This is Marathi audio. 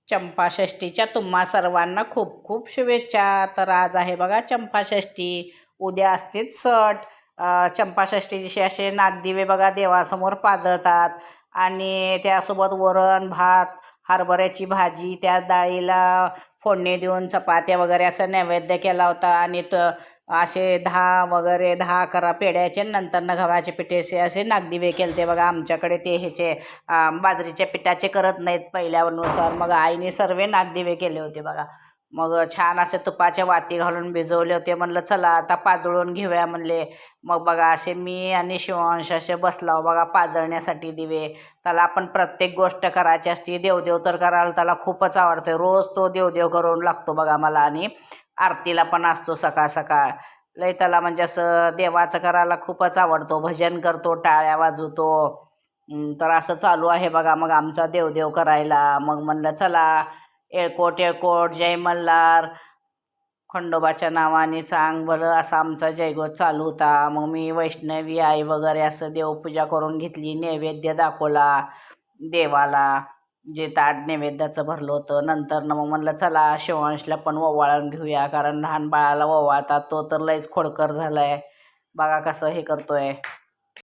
चंपाषष्ठीच्या तुम्हा सर्वांना खूप खूप शुभेच्छा. तर आज आहे बघा चंपाषष्ठी, उद्या असतेच सट. चंपाषष्ठी दिवशी असे नागदिवे बघा देवासमोर पाजळतात आणि त्यासोबत वरण भात, हरभऱ्याची भाजी, त्या डाळीला फोडणी देऊन चपात्या वगैरे असं नैवेद्य केला होता. आणि असे 10 पेढ्याचे, नंतरनं गव्हाचे पिठेचे असे नागदिवे केले ते बघा. आमच्याकडे ते ह्याचे बाजरीच्या पिठाचे करत नाहीत पहिल्यानुसार, मग आईने सर्व नागदिवे केले होते बघा. मग छान असे तुपाच्या वाती घालून भिजवले होते. म्हणलं चला आता पाजळून घेऊया म्हणले. मग बघा असे मी आणि शिवांश असे बसलाव बघा पाजळण्यासाठी दिवे. त्याला आपण प्रत्येक गोष्ट करायची असते. देवदेव तर करायला त्याला खूपच आवडते. रोज तो देवदेव करून लागतो बघा मला. आणि आरतीला पण असतो सकाळ सकाळ. लय त्याला म्हणजे असं देवाचं करायला खूपच आवडतो. भजन करतो, टाळ्या वाजवतो. तर असं चालू आहे बघा मग आमचा देवदेव करायला. मग म्हणलं चला येळकोट येळकोट जय मल्हार, खंडोबाच्या नावाने चांग भलं असा आमचा जयघोष चालू होता. मग मी वैष्णवी आई वगैरे असं देवपूजा करून घेतली, नैवेद्य दाखवला देवाला, जे ताट नैवेद्याचं भरलं होतं. नंतर मग म्हणलं चला शिवांशला पण ओवाळून घेऊया, कारण लहान बाळाला ओवाळतात, तो तर लयच खोडकर झाला आहे बघा कसं हे करतोय.